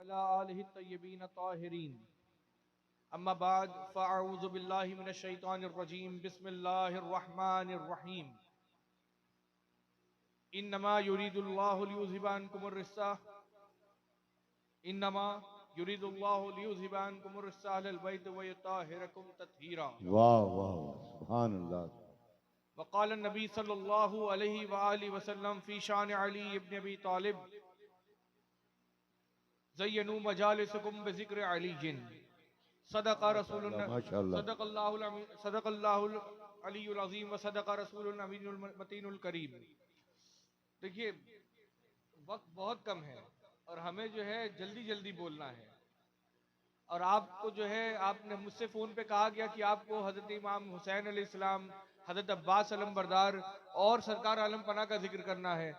अला आलिहि तय्यबीन ताहिरीन। अम्मा बाद फ़अऊज़ु बिल्लाहि मिनश शैतानिर रजीम। बिस्मिल्लाहिर रहमानिर रहीम। इन्नमा युरीदुल्लाहु लियुज़हिबा अन्कुमुर रिज्सा इन्नमा युरीदुल्लाहु लियुज़हिबा अन्कुमुर रिज्सा अहलल बैत व युताहिरकुम तत्हीरा। वाह वाह सुभान अल्लाह। वक़ाल नबी सल्लल्लाहु अलैहि व आलिहि वसल्लम फ़ी शान अली इब्न अबी तालिब ज़य्यनू मजालिसकुम बिज़िक्र अलीजिन। माशाअल्लाह सदक़ल्लाहुल अलीयुल अज़ीम व सदक़ रसूलुल अमीनुल मतीनुल करीम। देखिए, वक्त बहुत कम है और हमें जो है जल्दी जल्दी बोलना है। और आपको जो है, आपने मुझसे फ़ोन पे कहा गया कि आपको हज़रत इमाम हुसैन अलैहिस्सलाम, हज़रत अब्बास अलम बरदार और सरकार आलम पना का जिक्र करना है।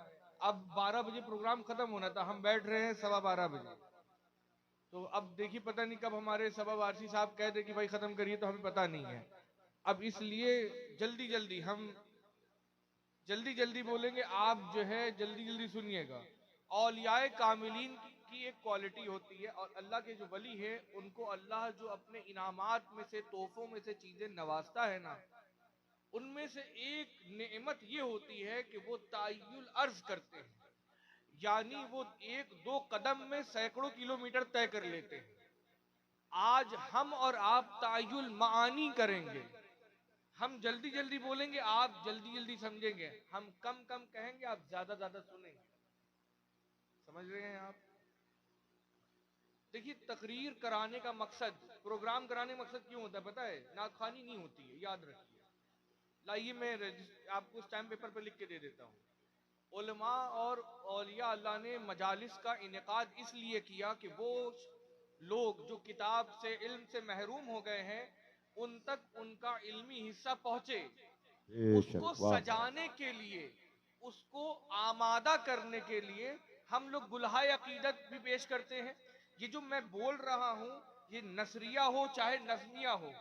अब 12 बजे प्रोग्राम ख़त्म होना था, हम बैठ रहे हैं 12:15 बजे। तो अब देखिए, पता नहीं कब हमारे सबा वारसी साहब कह दे कि भाई ख़त्म करिए, तो हमें पता नहीं है। अब इसलिए जल्दी जल्दी हम जल्दी जल्दी बोलेंगे। आप जो है जल्दी जल्दी सुनिएगा। औलियाए कामिलीन की एक क्वालिटी होती है, और अल्लाह के जो वली है उनको अल्लाह जो अपने इनामात में से, तोहफों में से चीजें नवाजता है ना, उनमें से एक नेमत ये होती है कि वो तायुल अर्ज करते हैं। यानी वो एक दो कदम में सैकड़ों किलोमीटर तय कर लेते हैं। आज हम और आप तायुल मानी करेंगे। हम जल्दी जल्दी बोलेंगे, आप जल्दी जल्दी समझेंगे। हम कम कम कहेंगे, आप ज्यादा ज्यादा सुनेंगे। समझ रहे हैं आप? देखिए, तकरीर कराने का मकसद, प्रोग्राम कराने का मकसद क्यों होता है पता है? नाखानी नहीं होती है, याद रखिए। लाइए मैं आपको स्टैम्प पेपर पर लिख के दे देता हूँ। उलमा और औलिया अल्लाह ने मजालिस का इनेकाद इसलिए किया कि वो लोग जो किताब से, इल्म से महरूम हो गए हैं, उन तक उनका इल्मी हिस्सा पहुंचे। उसको बेशक वाह। सजाने के लिए, उसको आमादा करने के लिए हम लोग गुलहाए अकीदत भी पेश करते हैं। ये जो मैं बोल रहा हूँ, ये नसरिया हो चाहे नज़मिया हो,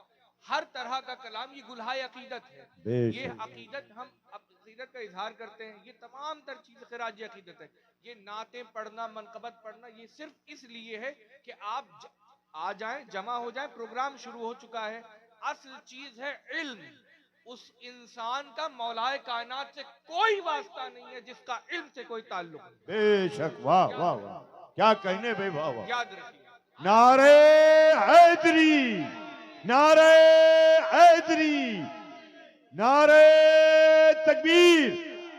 हर तरह का कलाम ये गुलहाए अकीदत है। ये बेशक अकीदत, हम अकीदत का इजहार करते हैं। ये तमाम तर चीज़ खिराज अकीदत है। ये नातें पढ़ना, मनकबत पढ़ना, ये सिर्फ इसलिए है कि आप आ जाएं, जमा हो जाएं। प्रोग्राम शुरू हो चुका है। असल चीज है इल्म। उस इंसान का मौलाए कायनात से कोई वास्ता नहीं है जिसका इल्म से कोई ताल्लुक नहीं। बेशक वाह वाह वाह, क्या कहने भाई, वाह वाह। याद रखिए, नारे हैदरी, नारे हैदरी, नारे तकबीर,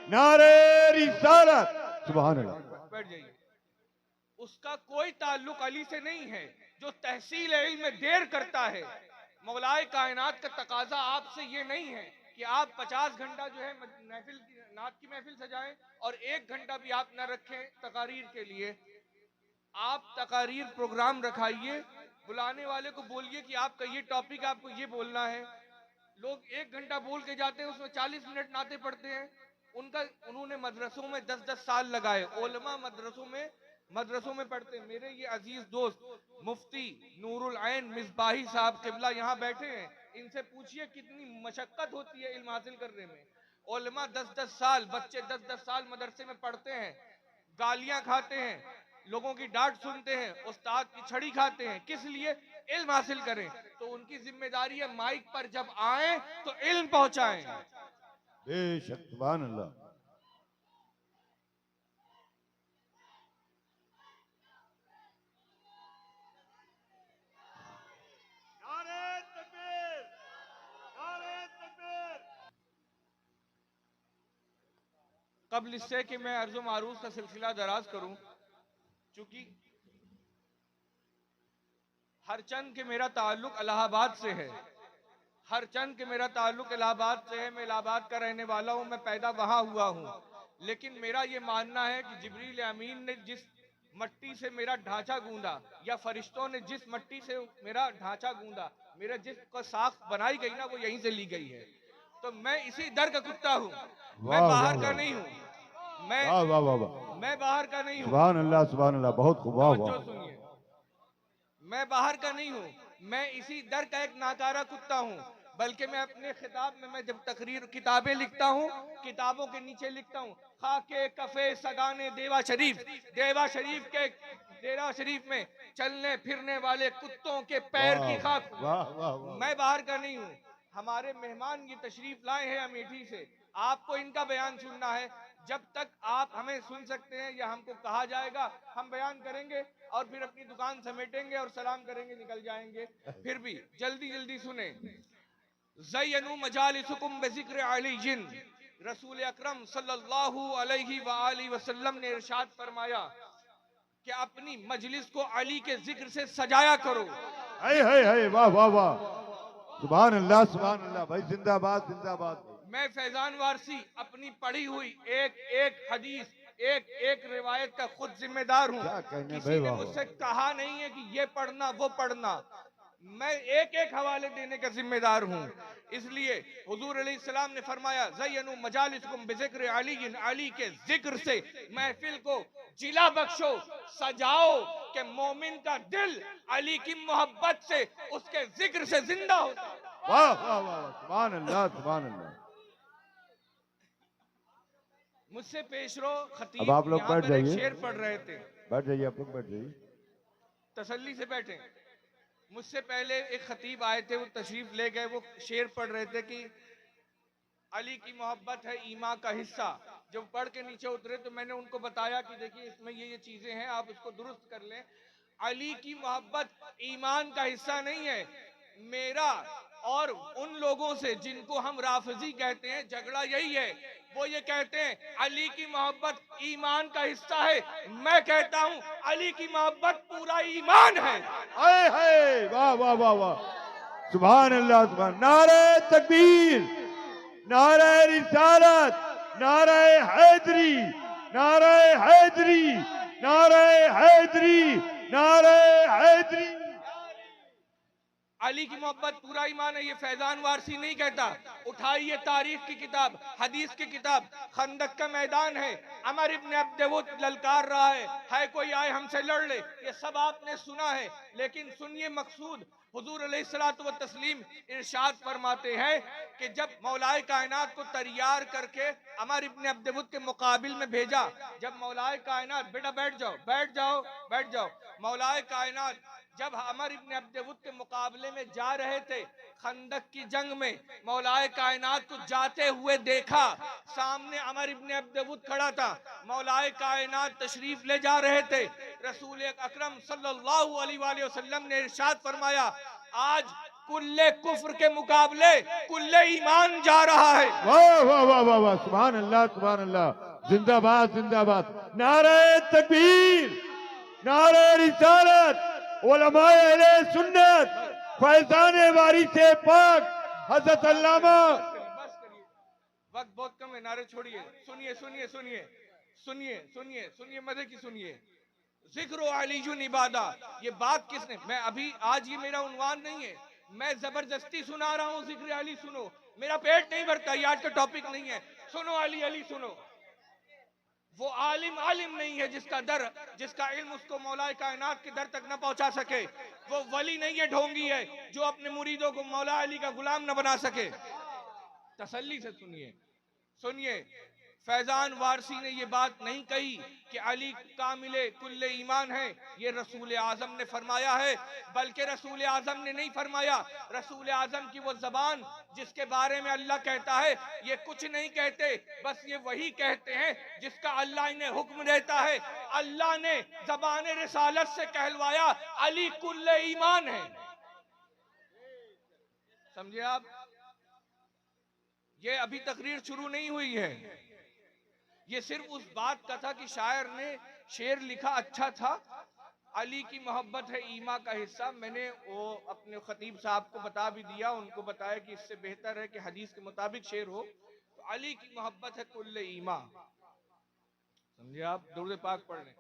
नारे रिसालत। सुभान अल्लाह। बैठ जाइए। उसका कोई ताल्लुक अली से नहीं है। जो तहसील इल्म में देर करता है, मौलाए कायनात का तकाजा आपसे ये नहीं है कि आप 50 घंटा जो है महफिल, नात की महफिल सजाएं और 1 घंटा भी आप न रखें तकारीर के लिए। आप तकारीर प्रोग्राम रखाइए, बुलाने वाले को बोलिए कि आपका ये टॉपिक, आपको ये बोलना है। लोग 1 घंटा बोल के जाते हैं, उसमें 40 मिनट नाते पढ़ते हैं। उन्होंने मदरसों में 10-10 साल लगाए। उलमा मदरसों में पढ़ते हैं। मेरे ये अजीज दोस्त मुफ्ती नूरुल ऐन मिसबाही साहब किबला यहाँ बैठे हैं। इनसे पूछिए कितनी मशक्कत होती है इल्म हासिल करने में। उलमा 10-10 साल, बच्चे 10-10 साल मदरसे में पढ़ते हैं, गालियां खाते हैं, लोगों की डांट सुनते हैं, उस्ताद की छड़ी खाते हैं। किस लिए? इल्म हासिल करें। तो उनकी जिम्मेदारी है माइक पर जब आए तो इल्म पहुंचाएं। बेशक सुभान अल्लाह। कबल इससे कि मैं अर्ज़ो मारूफ का सिलसिला दराज करूं, चूंकि हर चंद के मेरा ताल्लुक इलाहाबाद से है। हर चंद के मेरा ताल्लुक इलाहाबाद से है। मैं इलाहाबाद का रहने वाला हूं, मैं पैदा वहां हुआ हूं। लेकिन मेरा ये मानना है कि जिब्रील अमीन ने जिस मट्टी से मेरा ढांचा गूंदा, या फरिश्तों ने जिस मट्टी से मेरा ढांचा गूंदा, मेरा जिस साख बनाई गई ना, वो यहीं से ली गई है। तो मैं इसी दर का कुत्ता हूँ। मैं वाह बाहर वाह का वाह, नहीं हूँ। मैं वाह वाह वाह वाह। मैं बाहर का नहीं हूँ। सुभान अल्लाह सुभान अल्लाह, बहुत खूब, वाह तवज्जो वाह। सुनिए, मैं बाहर का नहीं हूँ। मैं इसी दर का एक नाकारा कुत्ता हूँ। बल्कि मैं अपने खिताब में, मैं जब तकरीर किताबें लिखता हूँ, किताबों के नीचे लिखता हूँ खाके कफे सगाने देवा शरीफ। देवा शरीफ के डेरा शरीफ में चलने फिरने वाले कुत्तों के पैर की खाक। वाह वाह वाह। मैं बाहर का नहीं हूँ, हमारे मेहमान ये तशरीफ लाए हैं अमेठी से, आपको इनका बयान सुनना है। जब तक आप हमें सुन सकते हैं या हमको कहा जाएगा हम बयान करेंगे और फिर अपनी दुकान समेटेंगे और सलाम करेंगे, निकल जाएंगे। फिर भी जल्दी जल्दी सुने। ज़य्यनु मजालिसुकुम बिज़िक्र अलीजिन, रसूल अकरम सल्लल्लाहु अलैहि वसल्लम ने इरशाद फरमाया कि अपनी मजलिस को अली के जिक्र से सजाया करो। हाय वाह वाह वाह, सुभान अल्लाह भाई, जिंदाबाद जिंदाबाद। मैं फैजान वारसी अपनी पढ़ी हुई एक एक हदीस, एक एक रिवायत का खुद जिम्मेदार हूँ। किसी ने मुझसे कहा नहीं है कि ये पढ़ना वो पढ़ना, मैं एक एक हवाले देने का जिम्मेदार हूँ। इसलिए हुजूर अलैहिस्सलाम ने फरमाया ज़य्यनु मजालिसकुम बिज़िक्र अली, अली के जिक्र से महफिल को जिला बख्शो, सजाओ कि मोमिन का दिल अली की मोहब्बत से, उसके जिक्र से जिंदा होता है। वाह वाह वाह, सुभान अल्लाह सुभान अल्लाह। मुझसे पेशरो खतीब अब आप लोग बैठ जाइए, शेर पढ़ रहे थे। बैठ जाइए, आप लोग बैठ जाइए, तसल्ली से बैठे। मुझसे पहले एक खतीब आए थे, वो तशरीफ ले गए, वो शेर पढ़ रहे थे कि अली की मोहब्बत है ईमान का हिस्सा। जब पढ़ के नीचे उतरे तो मैंने उनको बताया कि देखिए इसमें ये चीजें हैं, आप इसको दुरुस्त कर लें। अली की मोहब्बत ईमान का हिस्सा नहीं है। मेरा और उन लोगों से जिनको हम राफजी कहते हैं झगड़ा यही है, वो ये कहते हैं अली की मोहब्बत ईमान का हिस्सा है। मैं कहता हूँ अली की मोहब्बत पूरा ईमान है। हाय वाह वाह वाह वाह, सुभान अल्लाह सुभान। नारे तकबीर, नारे रिसालत, नारे हैदरी, नारे हैदरी, नारे हैदरी, नारे हैदरी। अली की मोहब्बत पूरा ईमान है, ये फैजान वारसी नहीं कहता। उठाइए तारीख की किताब, हदीस की किताब, खंदक का मैदान है, अमर इब्न अब्दवुद ललकार रहा है कोई आए हमसे लड़ ले, ये सब आपने सुना है। लेकिन सुनिए मकसूद, हुजूर अलैहिस्सलातु व तस्लीम इरशाद फरमाते हैं कि जब मौलाए कायनात को तैयार करके अमर इब्न अब्दवुद के मुकाबिल में भेजा, जब मौलाए कायनात, बेटा बैठ जाओ बैठ जाओ बैठ जाओ, मौलाए कायनात जब अमर इब्न अब्दवुद के मुकाबले में जा रहे थे, खंदक की जंग में मौलाए कायनात को जाते हुए देखा, सामने अमर इब्न अब्दवुद खड़ा था, मौलाए कायनात तशरीफ ले जा रहे थे। रसूल अकरम सल्लल्लाहु अलैहि वसल्लम ने इरशाद फरमाया, आज कुल्ले कुफ्र के मुकाबले कुल्ले ईमान जा रहा है। वाह वाह वाह वाह वाह, सुभान अल्लाह, जिंदाबाद जिंदाबाद। नारे तकबीर, नारे रिसालत, उलमाए अहले सुन्नत, फैजान वारिसे पाक हजरत अल्लामा। बस करिए, वक्त बहुत कम है, नारे छोड़िए। सुनिए सुनिए सुनिए सुनिए सुनिए सुनिए, मजे की सुनिए। जिक्र अलीजुन इबादा, ये बात किसने, मैं अभी आज ये मेरा उन्वान नहीं है, मैं जबरदस्ती सुना रहा हूँ जिक्र अली सुनो, मेरा पेट नहीं भरता, ये आज का टॉपिक नहीं है। सुनो अली अली सुनो। वो आलिम आलिम नहीं है जिसका इल्म उसको मौला कायनात के दर तक न पहुंचा सके। वो वली नहीं है, ढोंगी है जो अपने मुरीदों को मौला अली का गुलाम न बना सके। तसल्ली से सुनिए सुनिए, फैजान वारसी ने ये बात नहीं कही कि अली कामिले कुल्ले ईमान है, ये रसूल आजम ने फरमाया है। बल्कि रसूल आजम ने नहीं फरमाया, रसूल आजम की वो जबान जिसके बारे में अल्लाह कहता है ये कुछ नहीं कहते, बस ये वही कहते हैं जिसका अल्लाह इन्हें हुक्म देता है। अल्लाह ने जबान रिसालत से कहलवाया अली कुल्ले ईमान है। समझे आप? ये अभी तकरीर शुरू नहीं हुई है, ये सिर्फ उस बात का था कि शायर ने शेर लिखा, अच्छा था, अली की मोहब्बत है ईमा का हिस्सा। मैंने वो अपने खतीब साहब को बता भी दिया, उनको बताया कि इससे बेहतर है कि हदीस के मुताबिक शेर हो, तो अली की मोहब्बत है कुल्ले ईमा। समझे आप? दुरूद पाक पढ़ लें।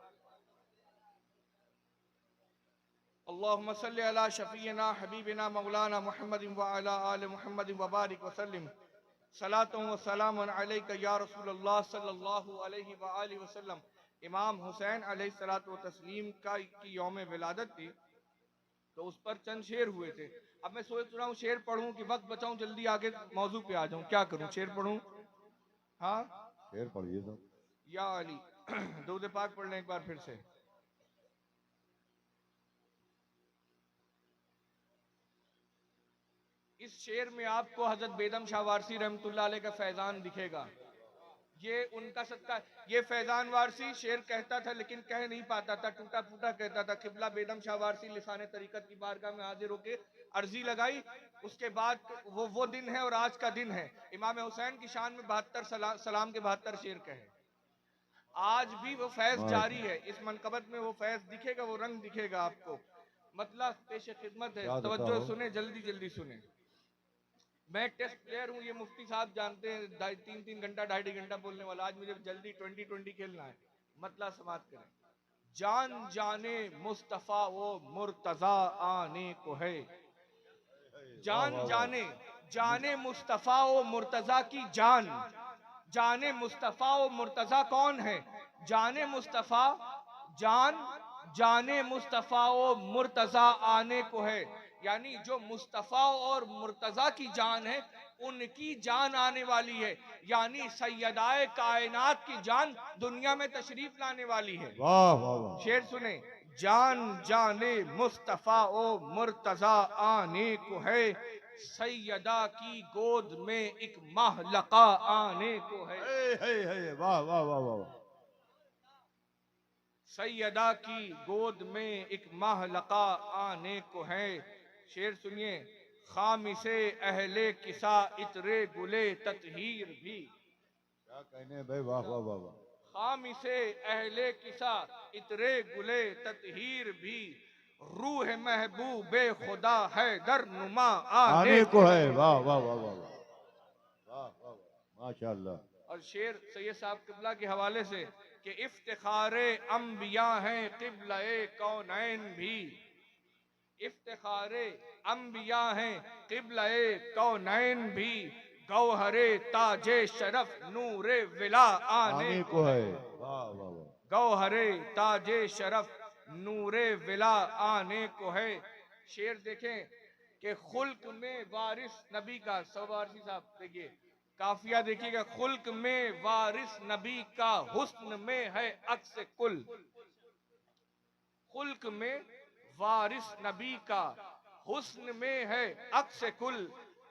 अल्लाहुम्मा सल्ली अला शफीना हबीबिना मौलाना मुहम्मद व अला आले मुहम्मद व बारिक व सल्लिम सलातु व सलाम अलैका या रसूलल्लाह सल्लल्लाहु अलैहि व आलिहि वसल्लम। इमाम हुसैन अलैहिस्सलातु व तस्लीम की यौम विलादत थी, तो उस पर चंद शेर हुए थे। अब मैं सोच रहा हूँ शेर पढ़ूं कि वक्त बचाऊं, जल्दी आगे मौजू पे आ जाऊं, क्या करूं, शेर पढ़ूं? हाँ शेर पढ़िए तो। या अली दुरूद पाक पढ़ लें एक बार फिर से। इस शेर में आपको हजरत बेदम शाह वारसी रहमतुल्लाह अलैह का फैजान दिखेगा। ये उनका सदका। ये फैजान वारसी शेर कहता था लेकिन कह नहीं पाता था, टूटा फूटा कहता था। किबला बेदम शाह वारसी लिसाने तरीकत की बारगाह में हाजिर होके अर्जी लगाई। उसके बाद वो दिन है और आज का दिन है। इमाम हुसैन की शान में 72 सलाम के 72 शेर कहे। आज भी वो फैज जारी है। इस मनकबत में वो फैज दिखेगा, वो रंग दिखेगा आपको। मतलब पेश खिदमत है, तवज्जो सुने, जल्दी जल्दी सुने। मैं टेस्ट प्लेयर हूँ, ये मुफ्ती साहब जानते हैं, 3-3 घंटा 2.5 घंटा बोलने वाला। आज मुझे जल्दी 20-20 खेलना है। मतलब समाप्त करें। जान जाने मुस्तफा वो मुर्तजा आने को है। जान जाने, जाने मुस्तफा वो मुर्तजा की जान। जाने मुस्तफा वो मुर्तजा कौन है? जाने मुस्तफा जान, जाने मुस्तफा वो मुर्तजा आने को है। यानी जो मुस्तफा और मुर्तजा की जान है, उनकी जान आने वाली है। यानी सैयदाए कायनात की जान दुनिया में तशरीफ लाने वाली है। वाह वाह वाह। शेर सुने। जान जाने मुस्तफा ओ मुर्तजा आने को है, सैयदा की गोद में एक महलका आने को है। वाह वाह वाह वाह। सैयदा की गोद में एक महलका आने को है। शेर सुनिए। खामिसे अहले किसा इतरे गुले ततहीर भी। क्या कहने भाई, वाह वाह वाह वाह। खामिसे अहले किसा इतरे गुले ततहीर भी, रूह महबूबे खुदा है दर नुमा आने को है। वाह वाह वाह वाह वाह वाह, माशाअल्लाह। और शेर सैयद साहब किबला के हवाले से कि इफ्तिखारे अंबिया हैं किबलाए कौनैन भी। इफ्तिखारे अंबिया हैं किबलाए कौनैन भी, गौहरे ताजे शरफ नूरे विला आने को है। वाह वाह वाह। गौहरे ताजे शरफ नूरे विला आने को है। शेर देखें कि खुल्क में वारिस नबी का, सवारसी साहब देखिए काफिया देखिएगा। खुल्क में वारिस नबी का, हुस्न में है अक्स कुल। खुल्क में वारिस नबी का, हुस्न में है अक्स कुल,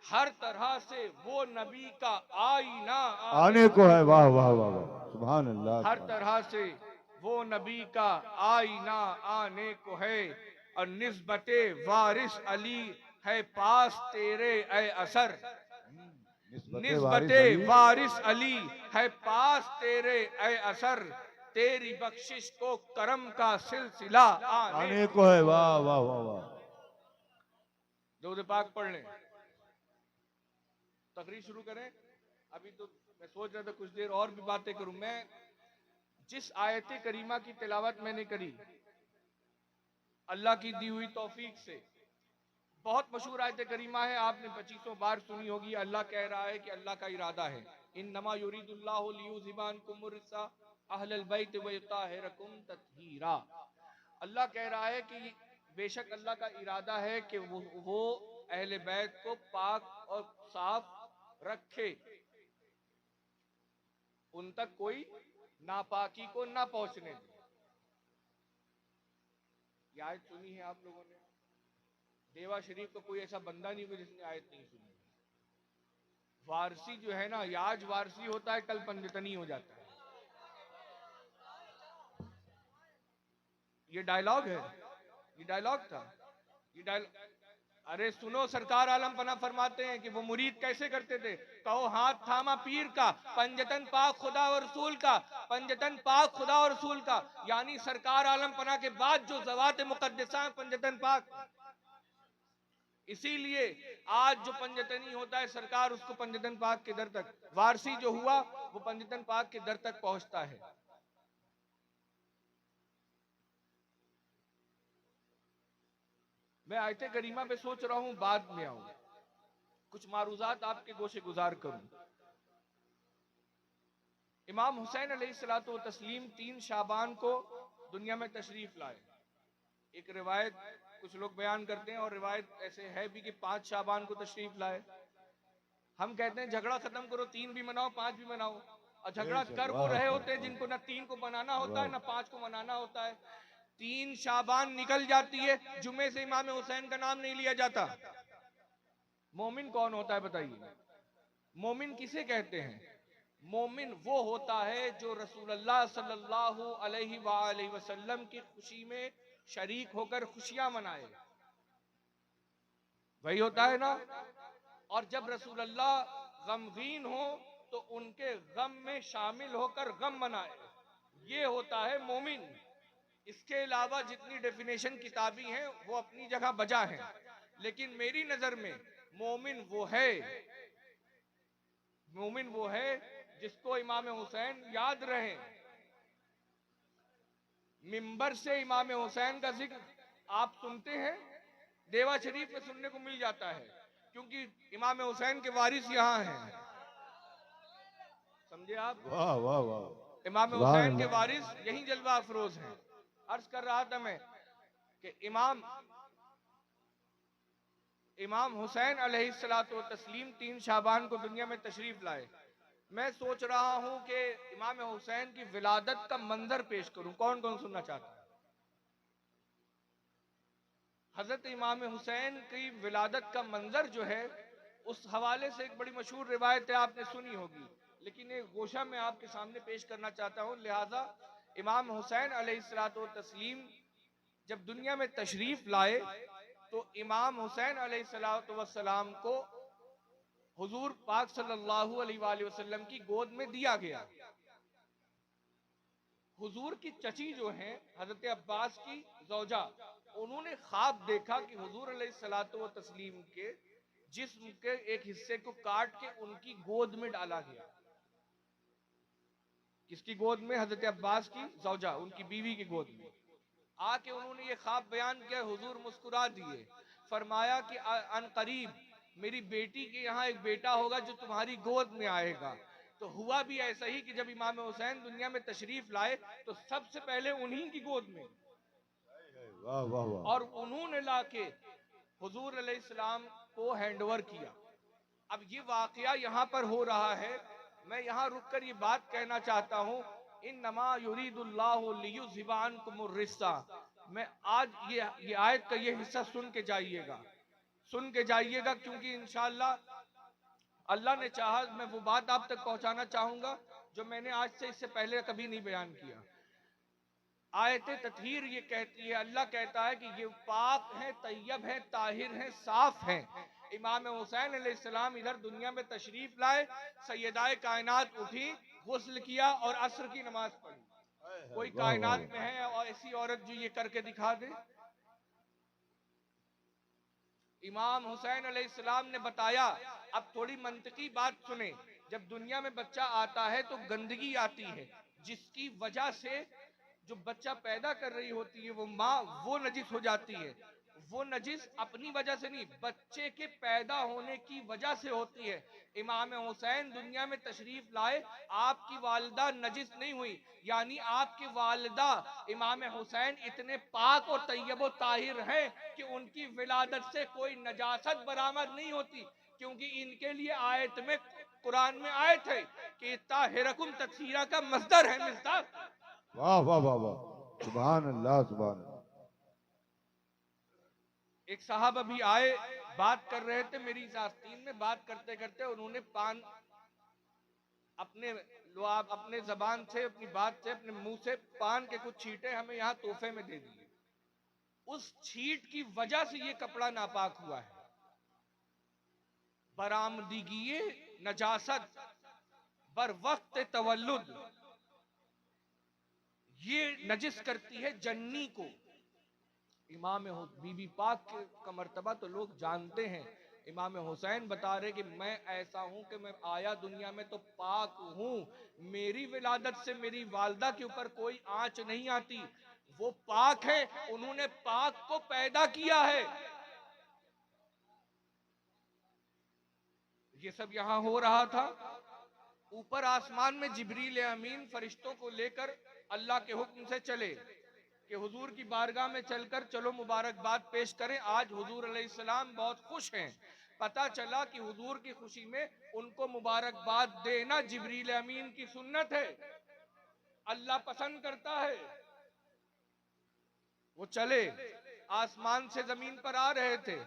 हर तरह से वो नबी का आईना आने को है। वाह वाह वाह वाह, सुभान अल्लाह। हर तरह से वो नबी का आईना आने को है। और निस्बते वारिस अली है पास तेरे ए असर। निस्बते वारिस अली है पास तेरे ए असर, तेरी बख्शिश को करम का सिलसिला आने को है। वाह वाह वाह वाह। दुरूद पाक पढ़ लें, तकरीर शुरू करें। अभी तो मैं सोच रहा था कुछ देर और भी बातें करूं। मैं जिस आयत करीमा की तिलावत मैंने करी अल्लाह की दी हुई तौफीक से, बहुत मशहूर आयत करीमा है, आपने 2500 बार सुनी होगी। अल्लाह कह रहा है कि अल्लाह का इरादा है, इन्नमा युरीदुल्लाहु लियुज़हिबा अन्कुम रिज्सा अहलल बैत व युताहिरकुम तत्हीरा। अल्लाह कह रहा है कि बेशक अल्लाह का इरादा है कि वो अहले बैत को पाक और साफ रखे, उन तक कोई नापाकी को ना पहुंचने दे। ये आयत सुनी है आप लोगों ने? देवा शरीफ का कोई ऐसा बंदा नहीं होगा जिसने आयत नहीं सुनी। वारसी जो है ना, ये आज वारसी होता है कल पंजतनी हो जाता है। ये डायलॉग है, ये डायलॉग था, ये डायलॉग। अरे सुनो, सरकार आलम पना फरमाते हैं कि वो मुरीद कैसे करते थे। कहो हाथ थामा पीर का, पंजतन पाक खुदा और रसूल का, पंजतन पाक खुदा और रसूल का। यानी सरकार आलम पना के बाद जो ज़वात मुक़द्दसा पंजतन पाक। इसीलिए आज जो पंजतनी होता है, सरकार उसको पंजतन पाक के दर तक, वारसी जो हुआ वो पंजतन पाक के दर तक पहुंचता है। मैं आयत करीमा पे सोच रहा हूं बाद में आऊं, कुछ मारूजात आपके गोशे गुजार करूं। इमाम हुसैन अलैहिस्सलातु व तस्लीम 3 शाबान को दुनिया में तशरीफ लाए। एक रिवायत कुछ लोग बयान करते हैं और रिवायत ऐसे है भी कि 5 शाबान को तशरीफ लाए। हम कहते हैं झगड़ा खत्म करो, 3 भी मनाओ 5 भी मनाओ। और झगड़ा कर वो रहे होते हैं जिनको ना 3 को मनाना होता है ना 5 को मनाना होता है। 3 शाबान निकल जाती है, जुमे से इमाम हुसैन का नाम नहीं लिया जाता। मोमिन कौन होता है बताइए? मोमिन किसे कहते हैं? मोमिन वो होता है जो रसूलुल्लाह सल्लल्लाहु अलैहि वसल्लम की खुशी में शरीक होकर खुशियां मनाए, वही होता है ना। और जब रसूलुल्लाह गमगीन हो तो उनके गम में शामिल होकर गम मनाए, ये होता है मोमिन। इसके अलावा जितनी डेफिनेशन किताबी हैं वो अपनी जगह बजा है, लेकिन मेरी नजर में मोमिन वो है, मोमिन वो है जिसको इमाम हुसैन याद रहे। मिंबर से इमाम हुसैन का जिक्र आप सुनते हैं, देवा शरीफ में सुनने को मिल जाता है, क्योंकि इमाम हुसैन के वारिस यहाँ हैं, समझे आप? वाह वाह वाह, इमाम सुभान हुसैन के अल्लाह। वारिस यही जलवा अफरोज हैं। अर्ज कर रहा था मैं कि इमाम हुसैन अलैहिस्सलातु व तस्लीम 3 शाबान को दुनिया में तशरीफ लाए। मैं सोच रहा हूं कि इमाम हुसैन की विलादत का मंजर पेश करूं, कौन कौन सुनना चाहता है? हजरत इमाम हुसैन की विलादत का मंजर जो है, उस हवाले से एक बड़ी मशहूर रिवायत है, आपने सुनी होगी, लेकिन एक गोशा में आपके सामने पेश करना चाहता हूं। लिहाजा इमाम हुसैन अलैहिस्सलातु व तस्लीम जब दुनिया में तशरीफ लाए तो इमाम हुसैन अलैहिस्सलातु वस्सलाम को हुजूर पाक सल्लल्लाहु अलैहि वसल्लम की गोद में दिया गया। हुजूर की चची जो हैं हजरत अब्बास की जौजा, उन्होंने ख्वाब देखा कि हुजूर अलैहिस्सलातु व तस्लीम के जिस्म के एक हिस्से को काट के उनकी गोद में डाला गया। किसकी गोद में? हजरत अब्बास की जौजा, उनकी बीवी की गोद में। आके उन्होंने ये ख्वाब बयान किया, हुजूर मुस्कुरा दिए, फरमाया कि अन करीब मेरी बेटी के यहाँ एक बेटा होगा जो तुम्हारी गोद में आएगा। तो हुआ भी ऐसा ही कि जब इमाम हुसैन दुनिया में तशरीफ लाए तो सबसे पहले उन्हीं की गोद में, वाह वाह वाह, और उन्होंने लाके हुजूर अलैहिस्सलाम को हैंडओवर किया। अब ये वाकया यहाँ पर हो रहा है, मैं यहाँ रुक कर ये बात कहना चाहता हूँ, इन्नमा युरीदुल्लाहु लियुज़हिबा अन्कुमुर रिस्सा। मैं आज ये आयत का ये हिस्सा सुन के जाइएगा, सुन के जाइएगा, क्योंकि इंशाअल्लाह अल्लाह ने चाहा मैं वो बात आप तक पहुंचाना चाहूंगा जो मैंने आज से इससे पहले कभी नहीं बयान किया। आयत ततहीर ये कहती है, अल्लाह कहता है कि ये पाक है, तैयब है, ताहिर है, साफ है। इमाम हुसैन अलैहिस्सलाम इधर दुनिया में तशरीफ लाए, सैयदाए कायनात उठी, गुस्ल किया और असर की नमाज पढ़ी। कोई वाह वाह कायनात में वाह, है और ऐसी औरत जो ये करके दिखा दे? इमाम हुसैन अलैहिस्सलाम ने बताया। अब थोड़ी मंतकी बात सुने, जब दुनिया में बच्चा आता है तो गंदगी आती है, जिसकी वजह से जो बच्चा पैदा कर रही होती है वो माँ, वो नजिस हो जाती है। वो नजिस अपनी वजह से नहीं, बच्चे के पैदा होने की वजह से होती है। इमाम हुसैन दुनिया में तशरीफ लाए, आपकी वालिदा नजिस नहीं हुई, यानी आपकी वालिदा इमाम हुसैन इतने पाक और तैयब और ताहिर हैं कि उनकी विलादत से कोई नजासत बरामद नहीं होती, क्योंकि इनके लिए आयत में, कुरान में आयत है कि ताहिरकुम तत्हीरा का मस्दर है, मिस्दाक। वाह वाह वाह वाह, सुभान अल्लाह सुभान अल्लाह। एक साहब अभी आए, बात कर रहे थे मेरी इस आस्तीन में, बात करते करते उन्होंने पान अपने लुआब, अपने जबान से, अपनी बात से, अपने मुंह से पान के कुछ छींटे हमें यहाँ तोहफे में दे दिए। उस छींट की वजह से ये कपड़ा नापाक हुआ है। बरामदगी नजासत बर वक्त तवल्लुद, ये नजिस करती है जन्नी को। इमाम बीबी पाक का मर्तबा तो लोग जानते हैं। इमाम हुसैन बता रहे कि मैं ऐसा हूं कि मैं आया दुनिया में तो पाक हूं, मेरी विलादत से मेरी वालदा के ऊपर कोई आंच नहीं आती। वो पाक है, उन्होंने पाक को पैदा किया है। ये सब यहां हो रहा था। ऊपर आसमान में जिब्रील अमीन फरिश्तों को लेकर अल्लाह के हुक्म से चले कि हुजूर की बारगाह में चलकर चलो मुबारकबाद पेश करें। आज हुजूर अलैहिस्सलाम बहुत खुश हैं। पता चला कि हुजूर की खुशी में उनको मुबारकबाद देना जिब्रील अमीन की सुन्नत है, अल्लाह पसंद करता है। वो चले, आसमान से जमीन पर आ रहे थे,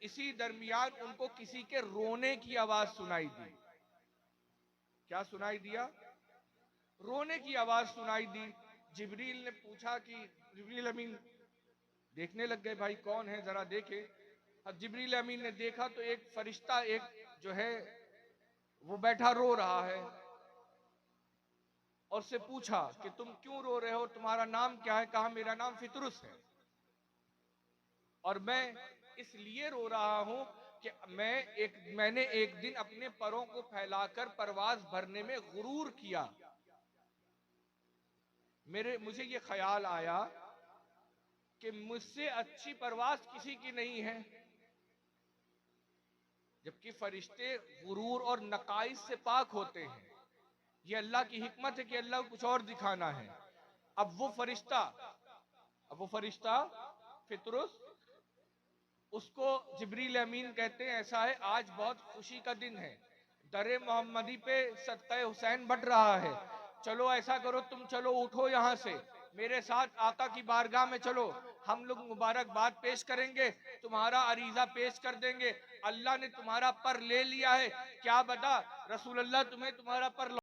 इसी दरमियान उनको किसी के रोने की आवाज सुनाई दी। क्या सुनाई दिया? रोने की आवाज सुनाई दी। जिब्रील ने पूछा कि जिब्रील अमीन देखने लग गए, भाई कौन है जरा देखे। अब जिब्रील अमीन ने देखा तो एक फरिश्ता, एक जो है वो बैठा रो रहा है, और से पूछा कि तुम क्यों रो रहे हो, तुम्हारा नाम क्या है? कहा मेरा नाम फितरुस है, और मैं इसलिए रो रहा हूं कि मैंने एक दिन अपने परों को फैलाकर परवाज भरने में गुरूर किया। मुझे ये ख्याल आया कि मुझसे अच्छी परवाज किसी की नहीं है, जबकि फरिश्ते गुरूर और नकाइस से पाक होते हैं। ये अल्लाह की हिकमत है कि अल्लाह को कुछ और दिखाना है। अब वो फरिश्ता फितरुस, उसको जिब्रील अमीन कहते हैं, ऐसा है आज बहुत खुशी का दिन है, दरे मोहम्मदी पे सदक़े हुसैन बढ़ रहा है, चलो ऐसा करो तुम चलो उठो यहां से, मेरे साथ आका की बारगाह में चलो, हम लोग मुबारकबाद पेश करेंगे, तुम्हारा अरीजा पेश कर देंगे, अल्लाह ने तुम्हारा पर ले लिया है, क्या बता रसूलुल्लाह तुम्हें तुम्हारा पर